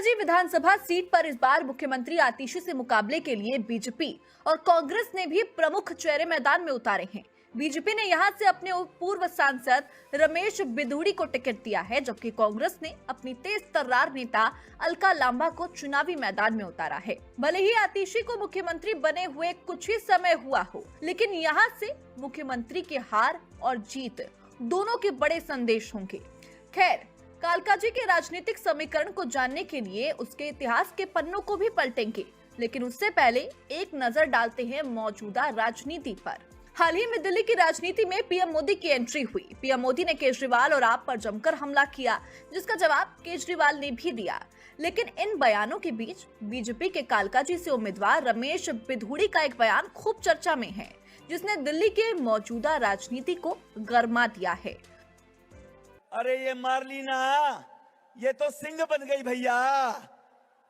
कालकाजी विधानसभा seat पर इस बार मुख्यमंत्री आतिशी से मुकाबले के लिए बीजेपी और कांग्रेस ने भी प्रमुख चेहरे मैदान में उतारे हैं। बीजेपी ने यहां से अपने पूर्व सांसद रमेश बिधूड़ी को टिकट दिया है, जबकि कांग्रेस ने अपनी तेज तर्रार नेता अलका लांबा को चुनावी मैदान में उतारा है। भले ही आतिशी को मुख्यमंत्री बने हुए कुछ ही समय हुआ हो, लेकिन यहां से मुख्यमंत्री की हार और जीत दोनों के बड़े संदेश होंगे। खैर, कालकाजी के राजनीतिक समीकरण को जानने के लिए उसके इतिहास के पन्नों को भी पलटेंगे, लेकिन उससे पहले एक नजर डालते हैं मौजूदा राजनीति पर। हाल ही में दिल्ली की राजनीति में पीएम मोदी की एंट्री हुई। पीएम मोदी ने केजरीवाल और आप पर जमकर हमला किया, जिसका जवाब केजरीवाल ने भी दिया। लेकिन इन बयानों के बीच बीजेपी के कालकाजी से उम्मीदवार रमेश बिधूड़ी का एक बयान खूब चर्चा में है, जिसने दिल्ली के मौजूदा राजनीति को गरमा दिया है। अरे ये मार्लिना, ये तो सिंह बन गई भैया,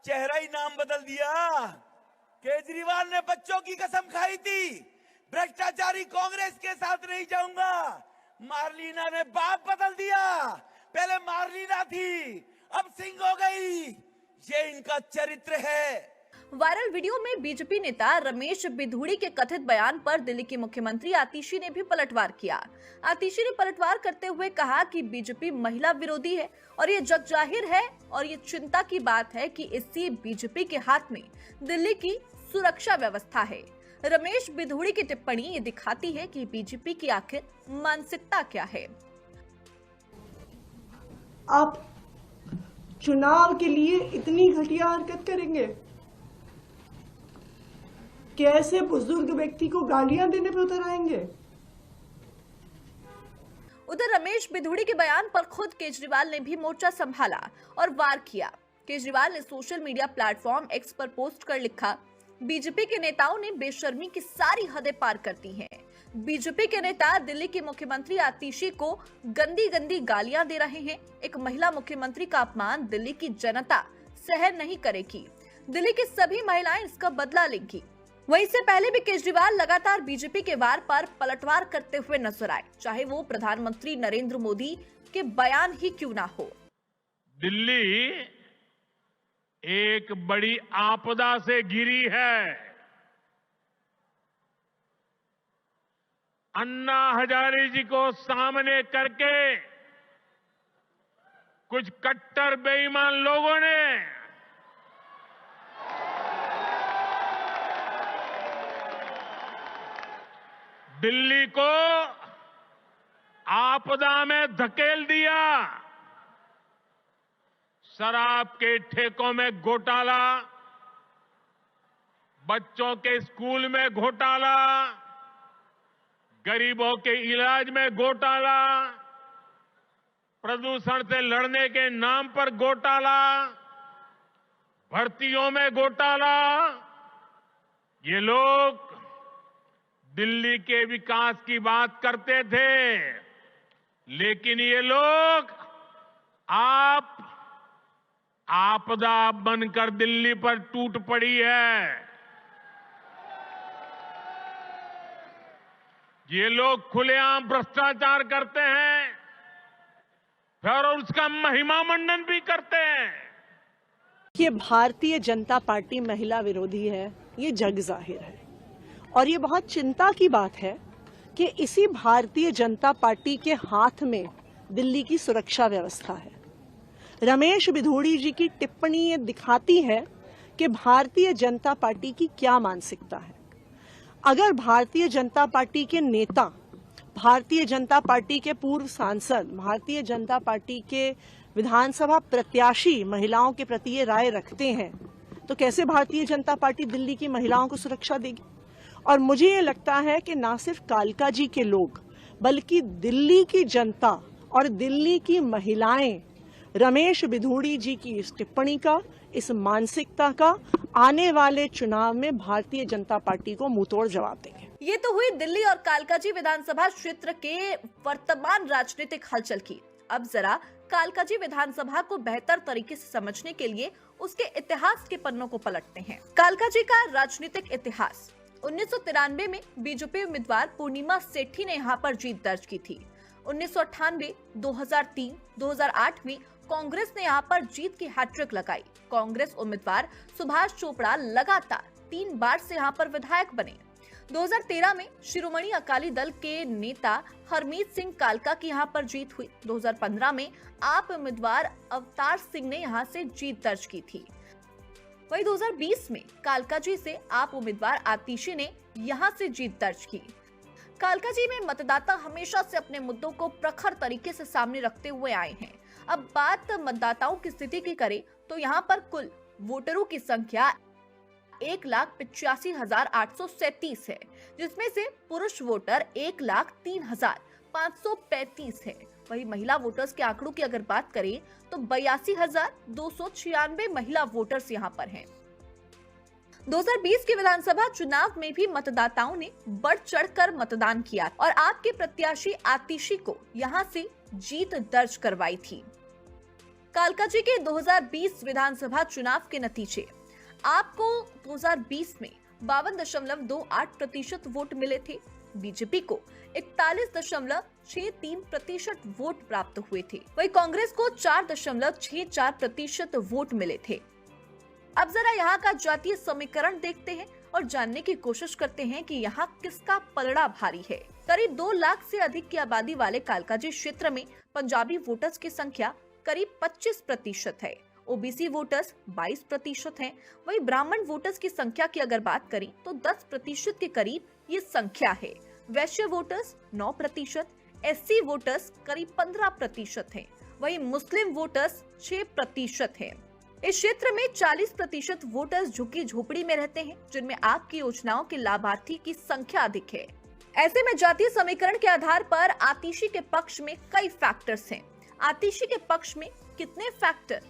चेहरा ही नाम बदल दिया। केजरीवाल ने बच्चों की कसम खाई थी, भ्रष्टाचारी कांग्रेस के साथ नहीं जाऊंगा। मार्लिना ने बाप बदल दिया, पहले मार्लिना थी, अब सिंह हो गई। ये इनका चरित्र है। वायरल वीडियो में बीजेपी नेता रमेश बिधूड़ी के कथित बयान पर दिल्ली के मुख्यमंत्री आतिशी ने भी पलटवार किया। आतिशी ने पलटवार करते हुए कहा कि बीजेपी महिला विरोधी है और ये जग जाहिर है, और ये चिंता की बात है कि इसी बीजेपी के हाथ में दिल्ली की सुरक्षा व्यवस्था है। रमेश बिधूड़ी की टिप्पणी ये दिखाती है कि बीजेपी की आखिर मानसिकता क्या है। आप चुनाव के लिए इतनी घटिया हरकत करेंगे? कैसे बुजुर्ग व्यक्ति को गालियां देने पे उतर आएंगे? उधर रमेश बिधूड़ी के बयान पर खुद केजरीवाल ने भी मोर्चा संभाला और वार किया। केजरीवाल ने सोशल मीडिया प्लेटफॉर्म एक्स पर पोस्ट कर लिखा, बीजेपी के नेताओं ने बेशर्मी की सारी हदें पार कर दी हैं। बीजेपी के नेता दिल्ली के मुख्यमंत्री आतिशी को गंदी गंदी गालियां दे रहे हैं। एक महिला मुख्यमंत्री का अपमान दिल्ली की जनता सहन नहीं करेगी। दिल्ली की सभी महिलाएं इसका बदला लेंगी। वहीं से पहले भी केजरीवाल लगातार बीजेपी के वार पर पलटवार करते हुए नजर आए, चाहे वो प्रधानमंत्री नरेंद्र मोदी के बयान ही क्यों ना हो। दिल्ली एक बड़ी आपदा से घिरी है। अन्ना हजारे जी को सामने करके कुछ कट्टर बेईमान लोगों ने दिल्ली को आपदा में धकेल दिया। शराब के ठेकों में घोटाला, बच्चों के स्कूल में घोटाला, गरीबों के इलाज में घोटाला, प्रदूषण से लड़ने के नाम पर घोटाला, भर्तियों में घोटाला। ये लोग दिल्ली के विकास की बात करते थे, लेकिन ये लोग आपदा बनकर दिल्ली पर टूट पड़ी है। ये लोग खुलेआम भ्रष्टाचार करते हैं और उसका महिमा मंडन भी करते हैं। ये भारतीय जनता पार्टी महिला विरोधी है, ये जग जाहिर है। और ये बहुत चिंता की बात है कि इसी भारतीय जनता पार्टी के हाथ में दिल्ली की सुरक्षा व्यवस्था है। रमेश बिधूड़ी जी की टिप्पणी ये दिखाती है कि भारतीय जनता पार्टी की क्या मानसिकता है। अगर भारतीय जनता पार्टी के नेता, भारतीय जनता पार्टी के पूर्व सांसद, भारतीय जनता पार्टी के विधानसभा प्रत्याशी महिलाओं के प्रति ये राय रखते हैं, तो कैसे भारतीय जनता पार्टी दिल्ली की महिलाओं को सुरक्षा देगी? और मुझे ये लगता है कि ना सिर्फ कालकाजी के लोग, बल्कि दिल्ली की जनता और दिल्ली की महिलाएं रमेश बिधूड़ी जी की इस टिप्पणी का, इस मानसिकता का आने वाले चुनाव में भारतीय जनता पार्टी को मुंहतोड़ जवाब देंगे। ये तो हुई दिल्ली और कालकाजी विधानसभा क्षेत्र के वर्तमान राजनीतिक हलचल की। अब जरा कालकाजी विधानसभा को बेहतर तरीके से समझने के लिए उसके इतिहास के पन्नों को पलटते हैं। कालकाजी का राजनीतिक इतिहास 1993 में बीजेपी उम्मीदवार पूर्णिमा सेठी ने यहाँ पर जीत दर्ज की थी। 1998, 2003, 2008 में कांग्रेस ने यहाँ पर जीत की हैट्रिक लगाई। कांग्रेस उम्मीदवार सुभाष चोपड़ा लगातार 3 बार से यहाँ पर विधायक बने। 2013 में शिरोमणि अकाली दल के नेता हरमीत सिंह कालका की यहाँ पर जीत हुई। 2015 में आप उम्मीदवार अवतार सिंह ने यहाँ से जीत दर्ज की थी। वहीं 2020 में कालका जी से आप उम्मीदवार आतिशी ने यहाँ से जीत दर्ज की। कालका जी में मतदाता हमेशा से अपने मुद्दों को प्रखर तरीके से सामने रखते हुए आए हैं। अब बात मतदाताओं की स्थिति की करें तो यहाँ पर कुल वोटरों की संख्या 1,85,837 है, जिसमें से पुरुष वोटर 1,03,535 है। वहीं महिला वोटर्स के आंकड़ों की अगर बात करें तो 82,296 महिला वोटर्स यहां पर हैं। 2020 के विधानसभा चुनाव में भी मतदाताओं ने बढ़ चढ़कर मतदान किया और आपके प्रत्याशी आतिशी को यहां से जीत दर्ज करवाई थी। कालका जी के 2020 विधानसभा चुनाव के नतीजे, आपको 2020 में 52.28% वोट मिले थे। बीजेपी को 41.63% वोट प्राप्त हुए थे। वहीं कांग्रेस को 4.64% वोट मिले थे। अब जरा यहाँ का जातीय समीकरण देखते हैं और जानने की कोशिश करते हैं कि यहाँ किसका पलड़ा भारी है। करीब 2 लाख से अधिक की आबादी वाले कालकाजी क्षेत्र में पंजाबी वोटर्स की संख्या करीब 25% है। ओबीसी वोटर्स 22% हैं। वहीं ब्राह्मण वोटर्स की संख्या की अगर बात करें तो 10% के करीब ये संख्या है। वैश्य वोटर्स 9%, एससी वोटर्स करीब 15% हैं। वहीं मुस्लिम वोटर्स 6% हैं। इस क्षेत्र में 40% वोटर्स झुग्गी झोपड़ी में रहते हैं, जिनमें आपकी योजनाओं के लाभार्थी की संख्या अधिक है। ऐसे में जातीय समीकरण के आधार पर आतिशी के पक्ष में कई फैक्टर्स हैं। आतिशी के पक्ष में कितने फैक्टर?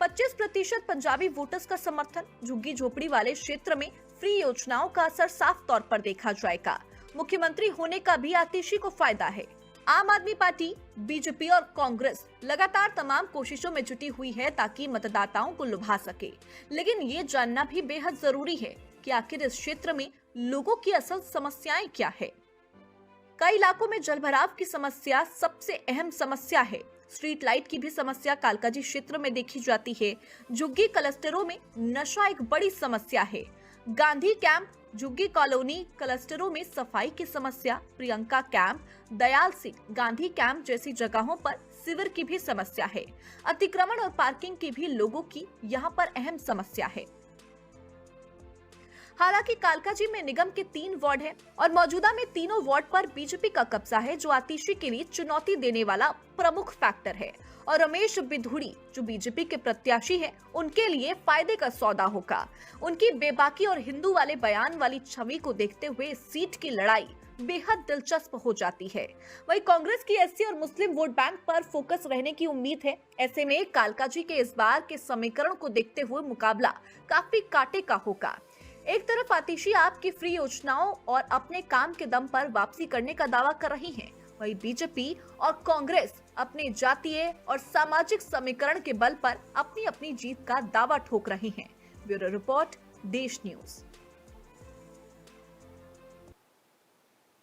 25% पंजाबी वोटर्स का समर्थन। झुग्गी झोपड़ी वाले क्षेत्र में फ्री योजनाओं का असर साफ तौर पर देखा जाएगा। मुख्यमंत्री होने का भी आतिशी को फायदा है। आम आदमी पार्टी, बीजेपी और कांग्रेस लगातार तमाम कोशिशों में जुटी हुई है ताकि मतदाताओं को लुभा सके, लेकिन ये जानना भी बेहद जरूरी है कि आखिर इस क्षेत्र में लोगों की असल समस्याएं क्या है। कई इलाकों में जलभराव की समस्या सबसे अहम समस्या है। स्ट्रीट लाइट की भी समस्या कालकाजी क्षेत्र में देखी जाती है। झुग्गी क्लस्टरों में नशा एक बड़ी समस्या है। गांधी कैंप, झुग्गी कॉलोनी क्लस्टरों में सफाई की समस्या, प्रियंका कैंप, दयाल सिंह, गांधी कैंप जैसी जगहों पर सीवर की भी समस्या है। अतिक्रमण और पार्किंग की भी लोगों की यहाँ पर अहम समस्या है। हालांकि कालकाजी में निगम के 3 वार्ड हैं और मौजूदा में तीनों वार्ड पर बीजेपी का कब्जा है, जो आतिशी के लिए चुनौती देने वाला प्रमुख फैक्टर है। और रमेश बिधूड़ी जो बीजेपी के प्रत्याशी हैं, उनके लिए फायदे का सौदा होगा। उनकी बेबाकी और हिंदू वाले बयान वाली छवि को देखते हुए सीट की लड़ाई बेहद दिलचस्प हो जाती है। वहीं कांग्रेस की एससी और मुस्लिम वोट बैंक पर फोकस रहने की उम्मीद है। ऐसे में कालकाजी के इस बार के समीकरण को देखते हुए मुकाबला काफी कांटे का होगा। एक तरफ आतिशी आपकी फ्री योजनाओं और अपने काम के दम पर वापसी करने का दावा कर रही हैं, वहीं बीजेपी और कांग्रेस अपने जातीय और सामाजिक समीकरण के बल पर अपनी अपनी जीत का दावा ठोक रही हैं। ब्यूरो रिपोर्ट, देश न्यूज।